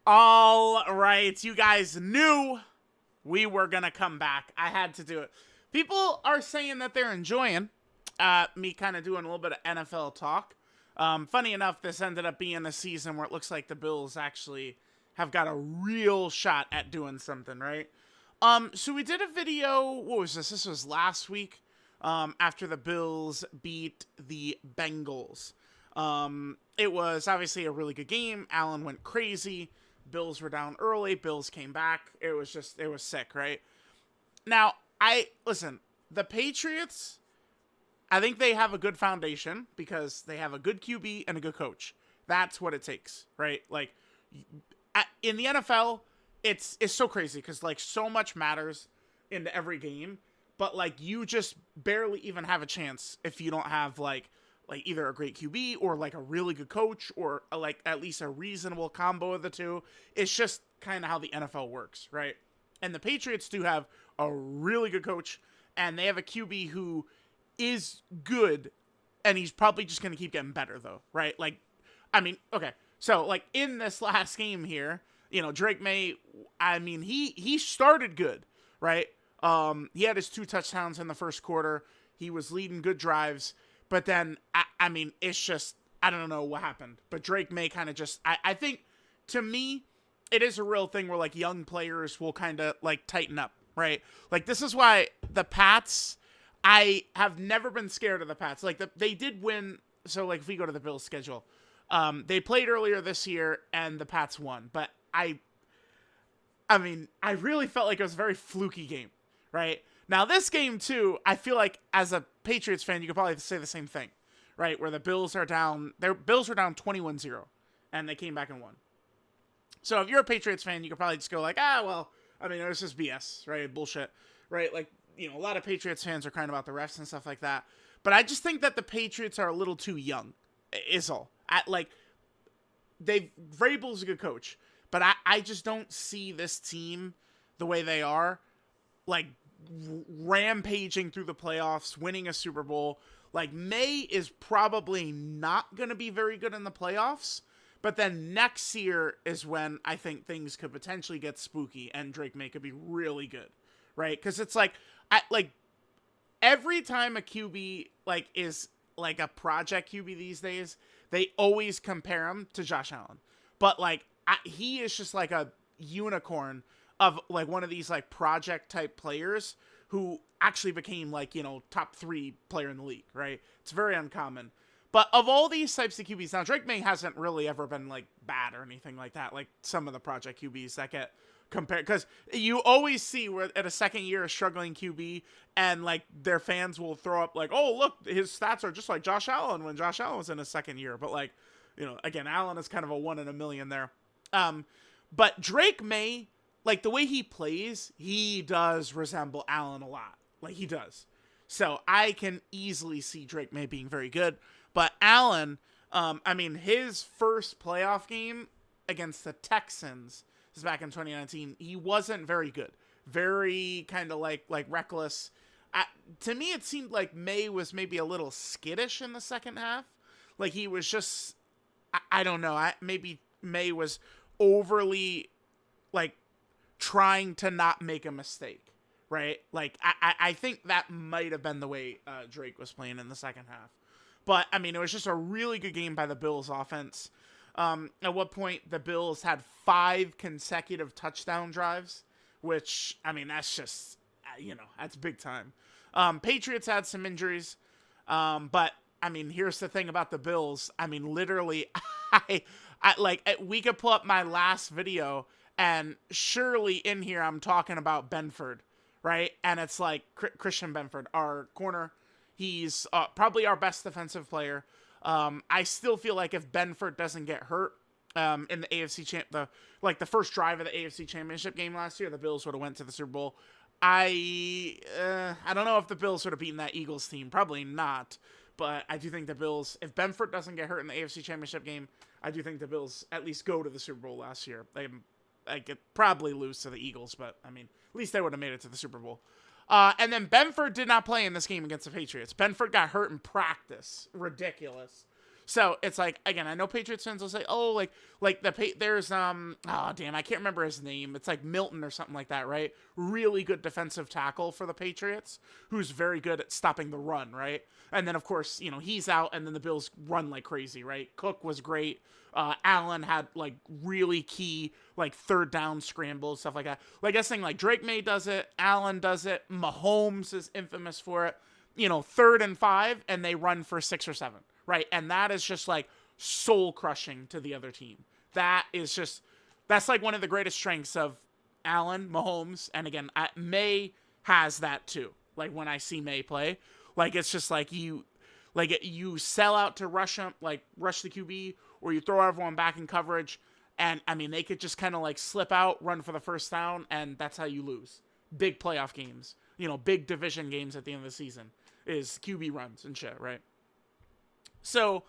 All right, you guys knew we were gonna come back. I had to do it. People are saying that they're enjoying me kind of doing a little bit of NFL talk. Funny enough, this ended up being a season where it looks like the Bills actually have got a real shot at doing something, right? So we did a video. What was this? This was last week. After the Bills beat the Bengals. It was obviously a really good game. Allen went crazy. Bills were down early. Bills came back. It was sick, right? Now, listen, the Patriots, I think they have a good foundation because they have a good QB and a good coach. That's what it takes, right? Like, in the NFL, it's so crazy because, like, so much matters into every game, but, like, you just barely even have a chance if you don't have, like either a great QB or like a really good coach or like at least a reasonable combo of the two. It's just kind of how the NFL works, right? And the Patriots do have a really good coach and they have a QB who is good and he's probably just going to keep getting better though, right? Like I mean, okay. So like in this last game here, Drake May, I mean, he started good, right? He had his 2 touchdowns in the first quarter. He was leading good drives. But then, I mean, it's just, I don't know what happened. But Drake May kind of just, I think, to me, it is a real thing where, like, young players will kind of, like, tighten up, right? Like, this is why the Pats, I have never been scared of the Pats. Like, they did win, so, like, if we go to the Bills' schedule, they played earlier this year, and the Pats won. But I mean, I really felt like it was a very fluky game, right? Now, this game, too, I feel like as a Patriots fan, you could probably say the same thing, right? Where the Bills are down, their Bills were down 21-0, and they came back and won. So if you're a Patriots fan, you could probably just go like, well, I mean, this is BS, right? Bullshit, right? Like, a lot of Patriots fans are crying about the refs and stuff like that. But I just think that the Patriots are a little too young, is all. Vrabel's a good coach, but I just don't see this team the way they are, like, rampaging through the playoffs, winning a Super Bowl. Like, May is probably not going to be very good in the playoffs, but then next year is when I think things could potentially get spooky and Drake May could be really good, right? Because it's like, every time a QB like is like a project QB these days, they always compare him to Josh Allen. But like he is just like a unicorn of like one of these like project type players who actually became like, top 3 player in the league, right? It's very uncommon. But of all these types of QBs, now Drake May hasn't really ever been like bad or anything like that, like some of the project QBs that get compared, because you always see where at a second year a struggling QB and like their fans will throw up like, oh look, his stats are just like Josh Allen when Josh Allen was in his second year. But like, again, Allen is kind of a 1 in a million there. But Drake May, like the way he plays, he does resemble Allen a lot. Like he does. So I can easily see Drake May being very good. But Allen, I mean, his first playoff game against the Texans, this is back in 2019, he wasn't very good. Very kind of like reckless. To me, it seemed like May was maybe a little skittish in the second half. Like he was just, I don't know. Maybe May was overly like trying to not make a mistake, right? Like I think that might have been the way Drake was playing in the second half. But I mean, it was just a really good game by the Bills offense. At what point the Bills had 5 consecutive touchdown drives, which I mean that's just that's big time. Patriots had some injuries, but I mean here's the thing about the Bills. I mean literally, we could pull up my last video and surely in here I'm talking about Benford, right? And it's like Christian Benford, our corner. He's probably our best defensive player. I still feel like if Benford doesn't get hurt in the AFC the first drive of the AFC Championship game last year, the Bills would have went to the Super Bowl. I don't know if the Bills would have beaten that Eagles team. Probably not. But I do think the Bills, if Benford doesn't get hurt in the AFC Championship game, I do think the Bills at least go to the Super Bowl last year. They could probably lose to the Eagles, but I mean, at least they would have made it to the Super Bowl. And then Benford did not play in this game against the Patriots. Benford got hurt in practice. Ridiculous. So it's like, again, I know Patriots fans will say, oh, there's oh damn, I can't remember his name. It's like Milton or something like that, right? Really good defensive tackle for the Patriots, who's very good at stopping the run, right? And then of course, he's out, and then the Bills run like crazy, right? Cook was great. Allen had like really key like third down scrambles, stuff like that. Like I saying, like Drake May does it, Allen does it, Mahomes is infamous for it. 3rd and 5, and they run for 6 or 7, right? And that is just like soul crushing to the other team. That's like one of the greatest strengths of Allen, Mahomes, and again, May has that too. Like when I see May play, like it's just like you sell out to rush him, like rush the QB, or you throw everyone back in coverage, and I mean they could just kind of like slip out, run for the first down, and that's how you lose big playoff games. Big division games at the end of the season is QB runs and shit, right? So,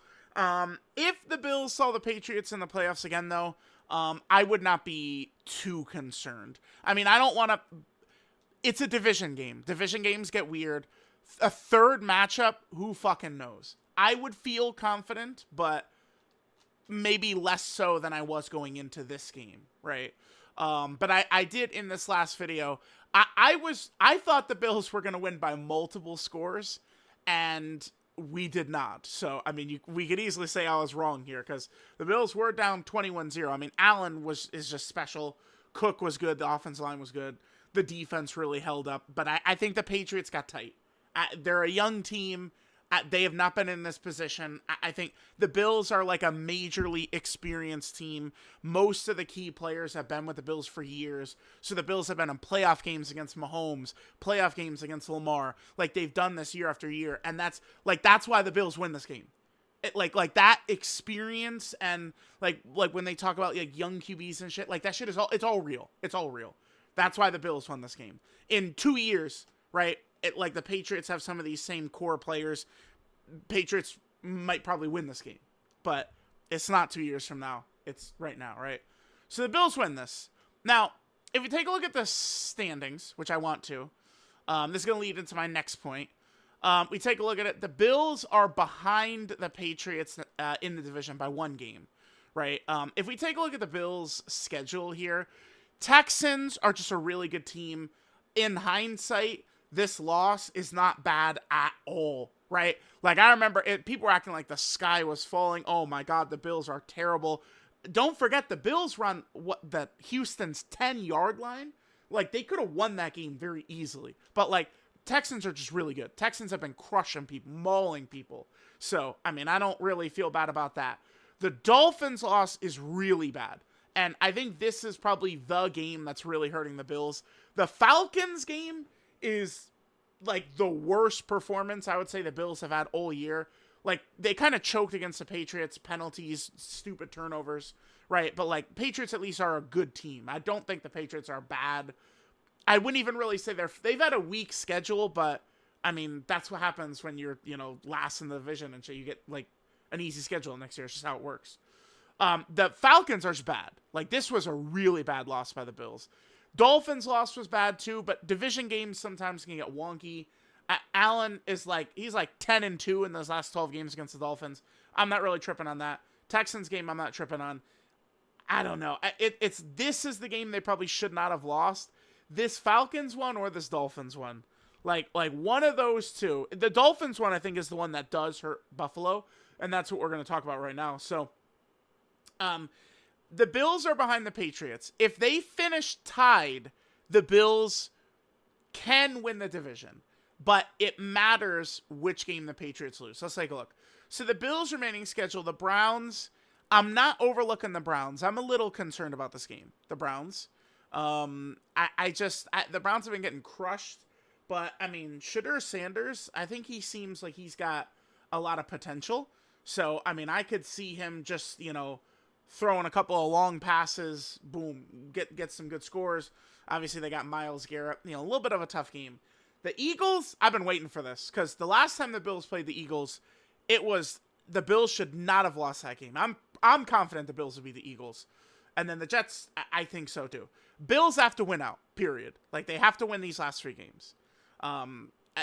if the Bills saw the Patriots in the playoffs again, though, I would not be too concerned. I mean, I don't want to. It's a division game. Division games get weird. A third matchup, who fucking knows? I would feel confident, but maybe less so than I was going into this game, right? But I did in this last video. I thought the Bills were going to win by multiple scores, and we did not. So, I mean, we could easily say I was wrong here, because the Bills were down 21-0. I mean, Allen is just special. Cook was good. The offensive line was good. The defense really held up. But I think the Patriots got tight. They're a young team. They have not been in this position. I think the Bills are like a majorly experienced team. Most of the key players have been with the Bills for years. So the Bills have been in playoff games against Mahomes, playoff games against Lamar. Like they've done this year after year. And that's why the Bills win this game. Like that experience, and like when they talk about like young QBs and shit, like that shit it's all real. It's all real. That's why the Bills won this game. In 2 years, right? Like the Patriots have some of these same core players. Patriots might probably win this game, but it's not 2 years from now. It's right now, right? So the Bills win this. Now, if you take a look at the standings, which I want to, this is going to lead into my next point. We take a look at it. The Bills are behind the Patriots in the division by 1 game, right? If we take a look at the Bills' schedule here, Texans are just a really good team. In hindsight, this loss is not bad at all, right? Like, I remember people were acting like the sky was falling. Oh my God, the Bills are terrible. Don't forget, the Bills run the Houston's 10-yard line. Like, they could have won that game very easily. But, like, Texans are just really good. Texans have been crushing people, mauling people. So, I mean, I don't really feel bad about that. The Dolphins loss is really bad. And I think this is probably the game that's really hurting the Bills. The Falcons game is like the worst performance I would say the Bills have had all year. Like, they kind of choked against the Patriots, penalties, stupid turnovers, right? But like, Patriots at least are a good team. I don't think the Patriots are bad. I wouldn't even really say they've had a weak schedule, but I mean, that's what happens when you're, last in the division and so you get like an easy schedule next year. It's just how it works. The Falcons are just bad. Like, this was a really bad loss by the Bills. Dolphins loss was bad too, but division games sometimes can get wonky. Allen is he's 10-2 in those last 12 games against the Dolphins. I'm not really tripping on that. Texans game, I'm not tripping on. I don't know. This is the game they probably should not have lost. This Falcons one or this Dolphins one. Like one of those two. The Dolphins one, I think, is the one that does hurt Buffalo, and that's what we're going to talk about right now. So, the Bills are behind the Patriots. If they finish tied, the Bills can win the division. But it matters which game the Patriots lose. So let's take a look. So the Bills' remaining schedule, the Browns, I'm not overlooking the Browns. I'm a little concerned about this game. The Browns. The Browns have been getting crushed. But, I mean, Shedeur Sanders, I think he seems like he's got a lot of potential. So, I mean, I could see him just, throwing a couple of long passes, boom, get some good scores. Obviously, they got Myles Garrett, a little bit of a tough game. The Eagles, I've been waiting for this, because the last time the Bills played the Eagles, the Bills should not have lost that game. I'm confident the Bills will be the Eagles. And then the Jets, I think so too. Bills have to win out, period. Like, they have to win these last 3 games.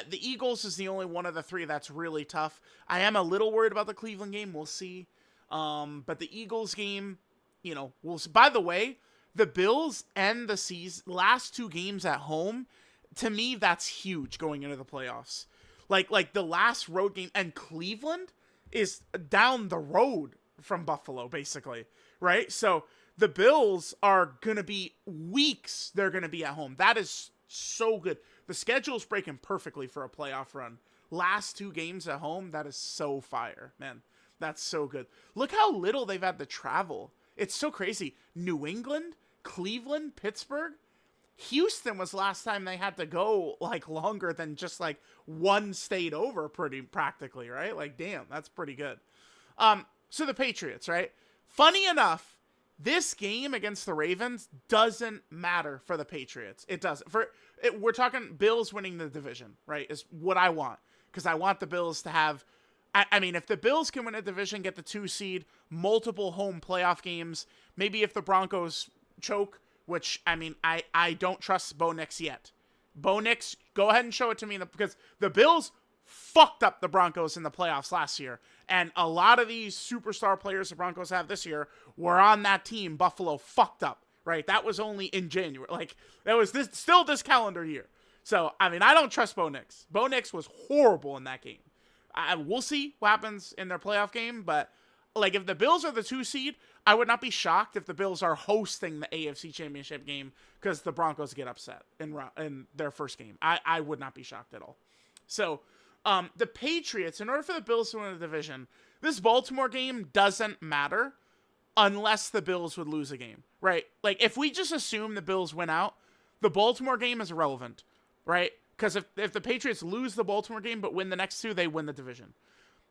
The Eagles is the only one of the three that's really tough. I am a little worried about the Cleveland game. We'll see. But the Eagles game, we'll see. By the way, the Bills end the last two games at home. To me, that's huge going into the playoffs. Like the last road game, and Cleveland is down the road from Buffalo, basically, right? So the Bills are going to be weeks. They're going to be at home. That is so good. The schedule's breaking perfectly for a playoff run. Last two games at home, that is so fire, man. That's so good. Look how little they've had to travel. It's so crazy. New England, Cleveland, Pittsburgh. Houston was last time they had to go like longer than just like one state over, pretty practically, right? Like, damn, that's pretty good. So the Patriots, right? Funny enough, this game against the Ravens doesn't matter for the Patriots. It doesn't. We're talking Bills winning the division, right? Is what I want, because I want the Bills to have. I mean, if the Bills can win a division, get the 2 seed, multiple home playoff games, maybe if the Broncos choke, which, I mean, I don't trust Bo Nix yet. Bo Nix, go ahead and show it to me, because the Bills fucked up the Broncos in the playoffs last year. And a lot of these superstar players the Broncos have this year were on that team Buffalo fucked up, right? That was only in January. Like, that was still this calendar year. So, I mean, I don't trust Bo Nix. Bo Nix was horrible in that game. We'll see what happens in their playoff game, but like if the Bills are the 2 seed, I would not be shocked if the Bills are hosting the AFC Championship game because the Broncos get upset in their first game. I would not be shocked at all. So the Patriots, in order for the Bills to win the division, this Baltimore game doesn't matter unless the Bills would lose a game, right? Like if we just assume the Bills win out, the Baltimore game is irrelevant, right? Because if the Patriots lose the Baltimore game but win the next 2, they win the division.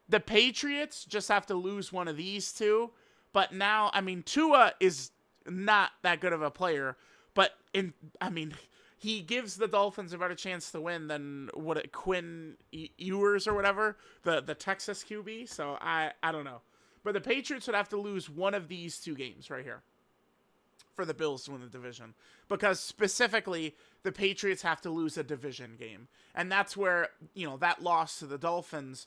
The Patriots just have to lose one of these 2. But now, I mean, Tua is not that good of a player. But, he gives the Dolphins a better chance to win than Quinn Ewers or whatever, the Texas QB. So, I don't know. But the Patriots would have to lose one of these 2 games right here for the Bills to win the division, because specifically the Patriots have to lose a division game, and that's where that loss to the Dolphins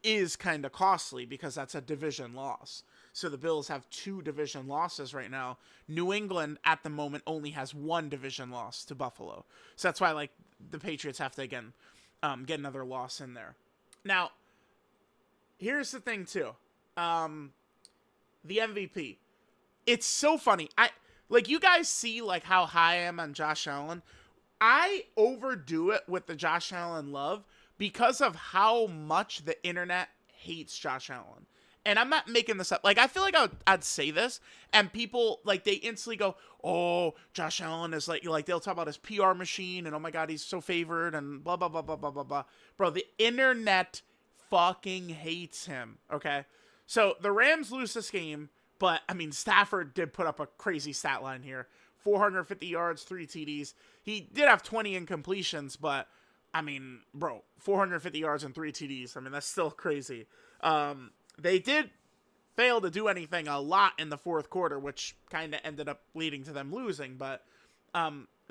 is kind of costly, because that's a division loss. So the Bills have 2 division losses right now. New England at the moment only has 1 division loss to Buffalo, so that's why like the Patriots have to again get another loss in there. Now here's the thing too, the MVP. It's so funny. Like, you guys see, like, how high I am on Josh Allen. I overdo it with the Josh Allen love because of how much the internet hates Josh Allen. And I'm not making this up. Like, I feel like I'd say this, and people, like, they instantly go, oh, Josh Allen is, like, they'll talk about his PR machine, and, oh, my God, he's so favored, and blah, blah, blah, blah, blah, blah, blah. Bro, the internet fucking hates him, okay? So, the Rams lose this game. But, I mean, Stafford did put up a crazy stat line here. 450 yards, 3 TDs. He did have 20 incompletions, but, I mean, bro, 450 yards and 3 TDs. I mean, that's still crazy. They did fail to do anything a lot in the fourth quarter, which kind of ended up leading to them losing. But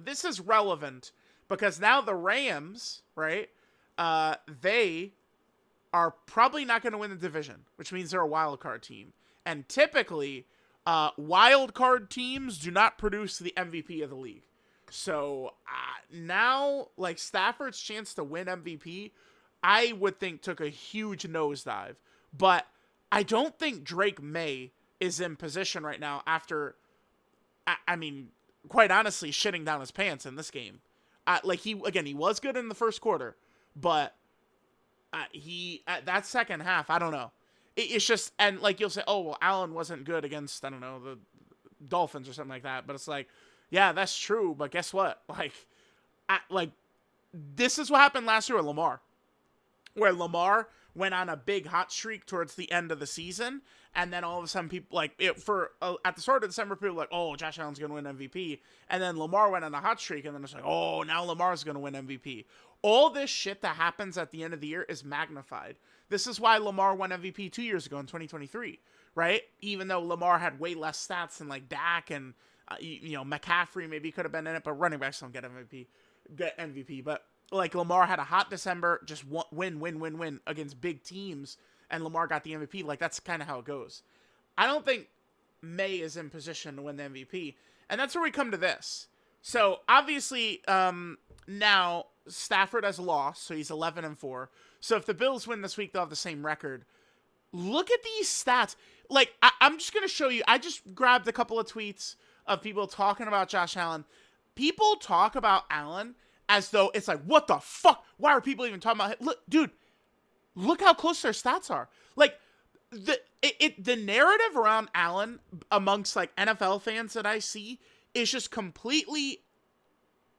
this is relevant because now the Rams, right, they are probably not going to win the division, which means they're a wild card team. And typically, wild card teams do not produce the MVP of the league. So now, like, Stafford's chance to win MVP, I would think took a huge nosedive. But I don't think Drake May is in position right now after, I mean, quite honestly, shitting down his pants in this game. He was good in the first quarter, but that second half, I don't know. It's just, and like you'll say, oh, well, Allen wasn't good against, I don't know, the Dolphins or something like that. But it's like, yeah, that's true. But guess what? This is what happened last year with Lamar, where Lamar went on a big hot streak towards the end of the season. And then all of a sudden people at the start of December, people were like, oh, Josh Allen's going to win MVP. And then Lamar went on a hot streak. And then it's like, oh, now Lamar's going to win MVP. All this shit that happens at the end of the year is magnified. This is why Lamar won MVP 2 years ago in 2023, right? Even though Lamar had way less stats than like Dak and McCaffrey maybe could have been in it, but running backs don't get MVP. But like Lamar had a hot December, just win against big teams, and Lamar got the MVP. Like that's kind of how it goes. I don't think May is in position to win the MVP, and that's where we come to this. So obviously, now Stafford has lost, so he's 11-4. So if the Bills win this week, they'll have the same record. Look at these stats. Like I'm just gonna show you. I just grabbed a couple of tweets of people talking about Josh Allen. People talk about Allen as though it's like, what the fuck? Why are people even talking about him? Look, dude, look how close their stats are. Like, the narrative around Allen amongst, like, NFL fans that I see is just completely,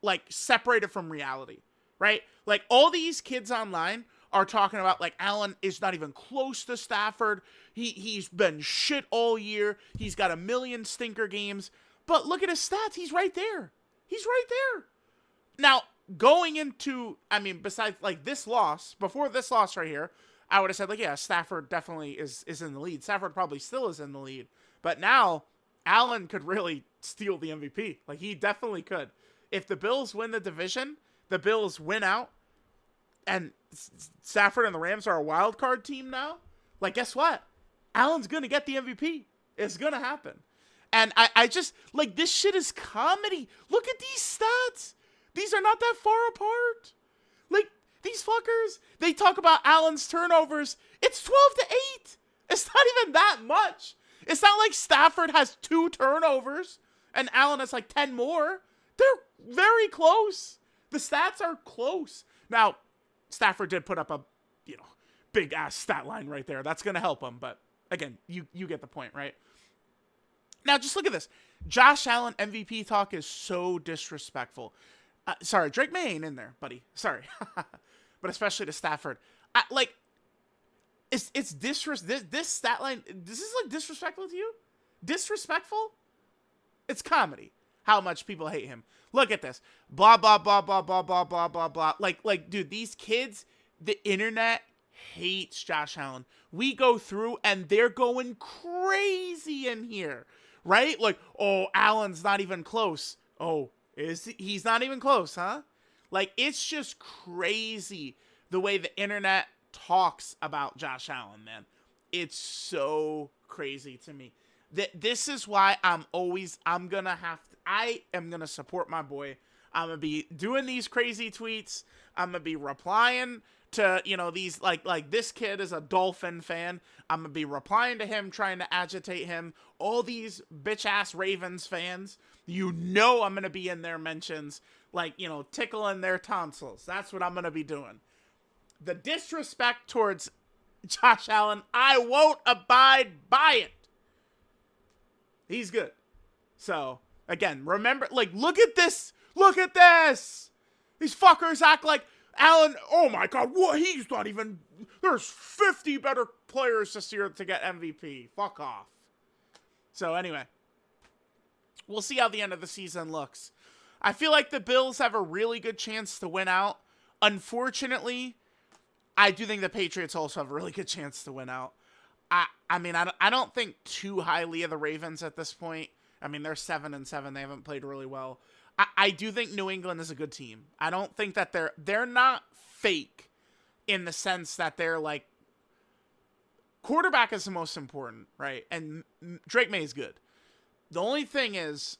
like, separated from reality, right? Like, all these kids online are talking about, like, Allen is not even close to Stafford. He's been shit all year. He's got a million stinker games. But look at his stats. He's right there. He's right there. Now, going into, I mean, besides, like, this loss, before this loss right here, I would have said, like, yeah, Stafford definitely is in the lead. Stafford probably still is in the lead. But now, Allen could really steal the MVP. Like, he definitely could. If the Bills win the division, the Bills win out, and Stafford and the Rams are a wild card team now, like, guess what? Allen's going to get the MVP. It's going to happen. And I just, like, this shit is comedy. Look at these stats. These are not that far apart. Like, these fuckers, they talk about Allen's turnovers. It's 12-8. It's not even that much. It's not like Stafford has 2 turnovers and Allen has like 10 more. They're very close. The stats are close. Now, Stafford did put up a, big ass stat line right there. That's going to help him. But again, you get the point, right? Now, just look at this. Josh Allen MVP talk is so disrespectful. Sorry, Drake May ain't in there, buddy. Sorry. But especially to Stafford. This stat line, this is like disrespectful to you? Disrespectful? It's comedy. How much people hate him. Look at this. Blah, blah, blah, blah, blah, blah, blah, blah, blah. Like, dude, these kids, the internet hates Josh Allen. We go through and they're going crazy in here. Right? Like, oh, Allen's not even close. Oh, he's not even close, huh? Like, it's just crazy the way the internet talks about Josh Allen, man. It's so crazy to me. This is why I am going to support my boy. I'm going to be doing these crazy tweets. I'm going to be replying to, these, like this kid is a Dolphin fan. I'm going to be replying to him, trying to agitate him. All these bitch-ass Ravens fans, I'm going to be in their mentions, like, tickling their tonsils. That's what I'm going to be doing. The disrespect towards Josh Allen, I won't abide by it. He's good. So, again, remember, like, look at this. Look at this. These fuckers act like Allen, oh my God, what? He's not even, there's 50 better players this year to get MVP. Fuck off. So, anyway, we'll see how the end of the season looks. I feel like the Bills have a really good chance to win out. Unfortunately, I do think the Patriots also have a really good chance to win out. I don't think too highly of the Ravens at this point. I mean, they're 7-7. They haven't played really well. I do think New England is a good team. I don't think that they're not fake in the sense that they're like, quarterback is the most important, right? And Drake May is good. The only thing is,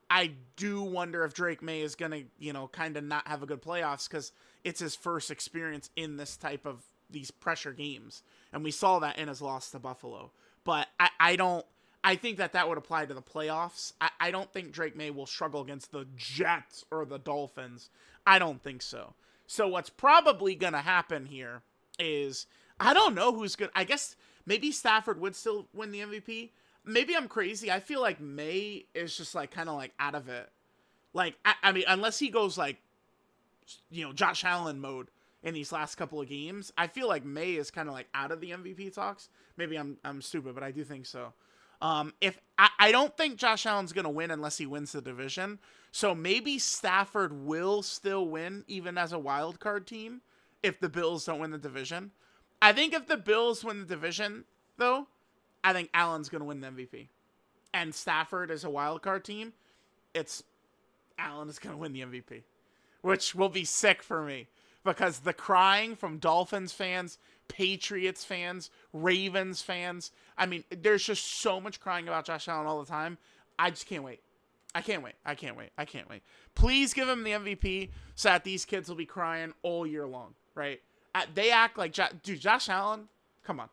I do wonder if Drake May is going to, kind of not have a good playoffs because it's his first experience in this type of these pressure games. And we saw that in his loss to Buffalo. But I think that would apply to the playoffs. I don't think Drake May will struggle against the Jets or the Dolphins. I don't think so. So what's probably going to happen here is, I don't know who's good. I guess maybe Stafford would still win the MVP. Maybe I'm crazy. I feel like May is just like kind of like out of it. Like, I mean, unless he goes like, Josh Allen mode in these last couple of games, I feel like May is kind of like out of the MVP talks. Maybe I'm stupid, but I do think so. If I don't think Josh Allen's going to win unless he wins the division. So maybe Stafford will still win even as a wild card team if the Bills don't win the division. I think if the Bills win the division, though, I think Allen's going to win the MVP. And Stafford is a wild card team. Allen is going to win the MVP. which will be sick for me because the crying from Dolphins fans, Patriots fans, Ravens fans. I mean, there's just so much crying about Josh Allen all the time. I just can't wait. I can't wait. I can't wait. I can't wait. Please give him the MVP so that these kids will be crying all year long, right? They act like, dude, Josh Allen, come on.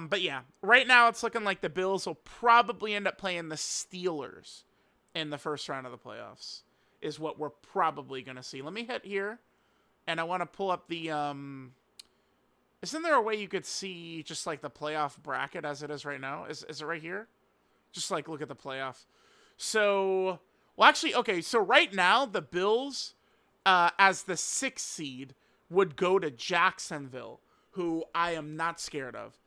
But yeah, right now it's looking like the Bills will probably end up playing the Steelers in the first round of the playoffs, is what we're probably going to see. Let me hit here, and I want to pull up the, isn't there a way you could see just like the playoff bracket as it is right now? Is it right here? Just like look at the playoff. So, well, actually, okay, so right now the Bills, as the 6th seed, would go to Jacksonville, who I am not scared of.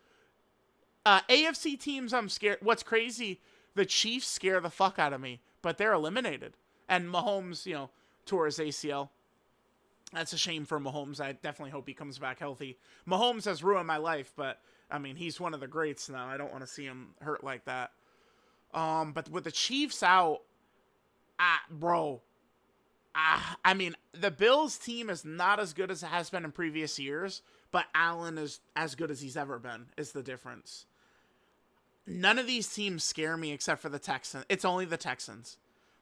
AFC teams, I'm scared. What's crazy, the Chiefs scare the fuck out of me, but they're eliminated. And Mahomes, tore his ACL. That's a shame for Mahomes. I definitely hope he comes back healthy. Mahomes has ruined my life, but, I mean, he's one of the greats now. I don't want to see him hurt like that. But with the Chiefs out, bro, I mean, the Bills team is not as good as it has been in previous years, but Allen is as good as he's ever been, is the difference. None of these teams scare me except for the Texans. It's only the Texans.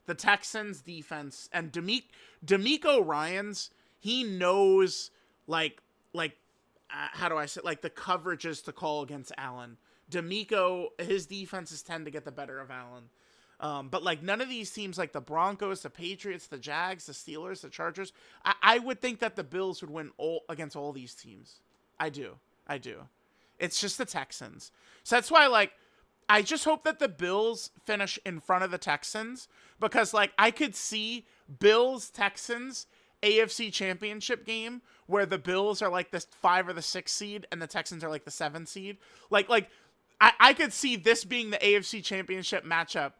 The Texans defense and D'Amico Ryans, he knows how do I say, like the coverages to call against Allen. D'Amico, his defenses tend to get the better of Allen. But like none of these teams, like the Broncos, the Patriots, the Jags, the Steelers, the Chargers, I would think that the Bills would win against all these teams. I do. It's just the Texans. So that's why, like, I just hope that the Bills finish in front of the Texans, because like I could see Bills-Texans AFC Championship game where the Bills are like the 5 or the 6 seed and the Texans are like the 7 seed. Like I could see this being the AFC Championship matchup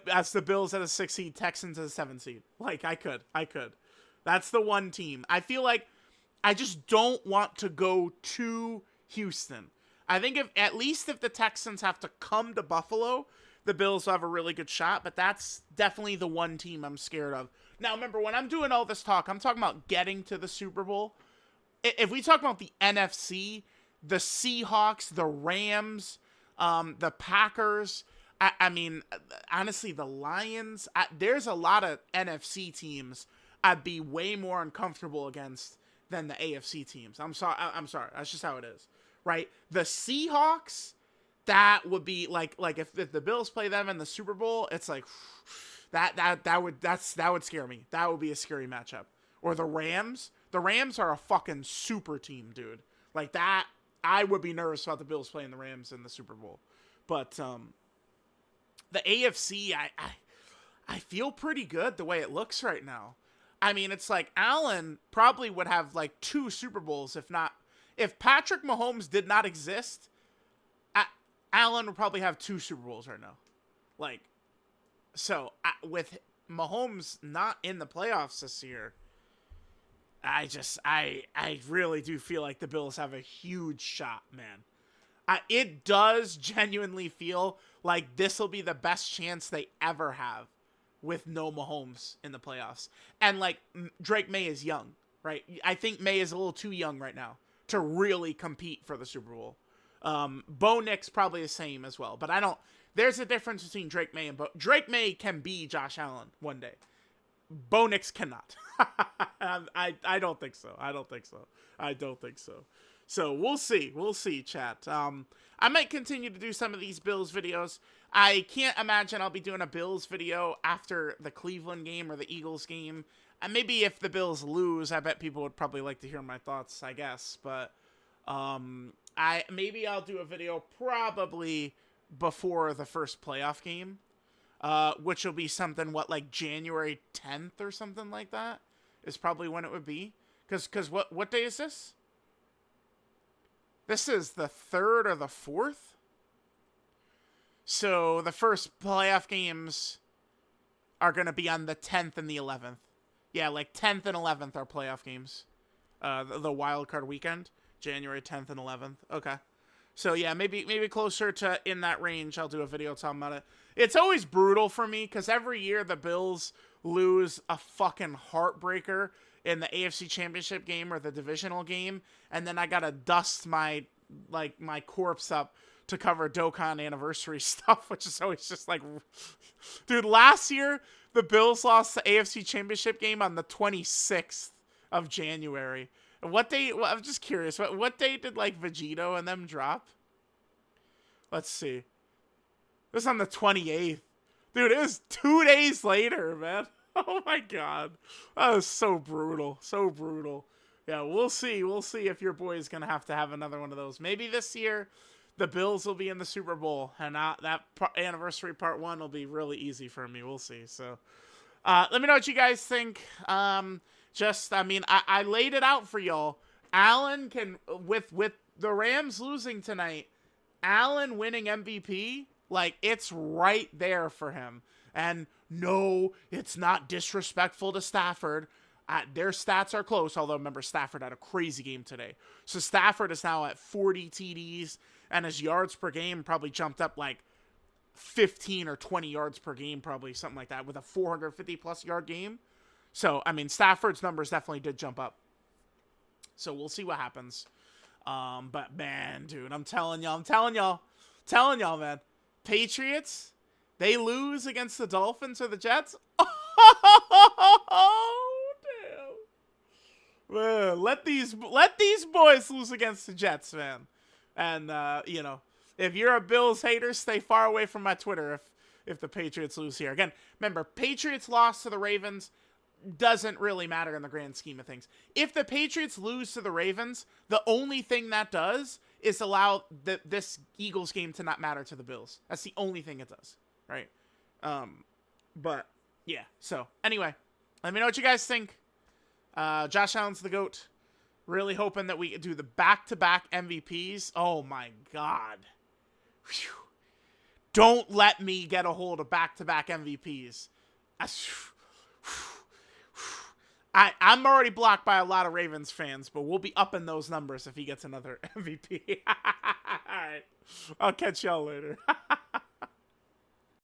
as the Bills at a 6 seed, Texans as a 7 seed. Like I could. That's the one team. I feel like I just don't want to go to Houston. I think if the Texans have to come to Buffalo, the Bills will have a really good shot, but that's definitely the one team I'm scared of. Now, remember, when I'm doing all this talk, I'm talking about getting to the Super Bowl. If we talk about the NFC, the Seahawks, the Rams, the Packers, I mean, honestly, the Lions, there's a lot of NFC teams I'd be way more uncomfortable against than the AFC teams. I'm sorry. That's just how it is. Right? The Seahawks, that would be like if the Bills play them in the Super Bowl, it's like that would scare me. That would be a scary matchup. Or the Rams. The Rams are a fucking super team, dude. Like that, I would be nervous about the Bills playing the Rams in the Super Bowl. But the AFC, I feel pretty good the way it looks right now. I mean, it's like Allen probably would have like 2 Super Bowls, if Patrick Mahomes did not exist, Allen would probably have 2 Super Bowls right now. Like, so with Mahomes not in the playoffs this year, I really do feel like the Bills have a huge shot, man. It does genuinely feel like this will be the best chance they ever have with no Mahomes in the playoffs. And like Drake May is young, right? I think May is a little too young right now to really compete for the Super Bowl. Bo Nix probably the same as well, but there's a difference between Drake May and Drake May can be Josh Allen one day. Bo Nix cannot. I don't think so. I don't think so. So we'll see, chat. I might continue to do some of these Bills videos. I can't imagine I'll be doing a Bills video after the Cleveland game or the Eagles game. And maybe if the Bills lose, I bet people would probably like to hear my thoughts, I guess. But maybe I'll do a video probably before the first playoff game, which will be something, like January 10th or something like that is probably when it would be. Because what day is this? This is the 3rd or the 4th? So the first playoff games are going to be on the 10th and the 11th. Yeah, like 10th and 11th are playoff games. The wild card weekend, January 10th and 11th. Okay. So yeah, maybe closer to in that range. I'll do a video talking about it. It's always brutal for me because every year the Bills lose a fucking heartbreaker in the AFC Championship game or the divisional game, and then I gotta dust my corpse up to cover Dokkan anniversary stuff, which is always just like, dude. Last year the Bills lost the AFC Championship game on the 26th of January. What day? Well, I'm just curious. What day did like Vegito and them drop? Let's see. It was on the 28th. Dude, it was 2 days later, man. Oh my god. That was so brutal. So brutal. Yeah, we'll see. We'll see if your boy is going to have another one of those. Maybe this year the Bills will be in the Super Bowl, and that anniversary part 1 will be really easy for me. We'll see. So, let me know what you guys think. I laid it out for y'all. Allen can, with the Rams losing tonight, Allen winning MVP, like, it's right there for him. And no, it's not disrespectful to Stafford. Their stats are close, although remember, Stafford had a crazy game today. So Stafford is now at 40 TDs, and his yards per game probably jumped up like 15 or 20 yards per game, probably something like that, with a 450-plus yard game. So, I mean, Stafford's numbers definitely did jump up. So we'll see what happens. But man, dude, I'm telling y'all, man. Patriots, they lose against the Dolphins or the Jets. Oh, damn. Man, let these boys lose against the Jets, man. And if you're a Bills hater, stay far away from my Twitter if the Patriots lose here. Again, remember, Patriots lost to the Ravens. Doesn't really matter in the grand scheme of things. If the Patriots lose to the Ravens, the only thing that does is allow this Eagles game to not matter to the Bills. That's the only thing it does, right? But yeah. So anyway, let me know what you guys think. Josh Allen's the GOAT. Really hoping that we do the back-to-back MVPs. Oh my god. Whew. Don't let me get a hold of back-to-back MVPs. I'm already blocked by a lot of Ravens fans, but we'll be upping those numbers if he gets another MVP. All right. I'll catch y'all later.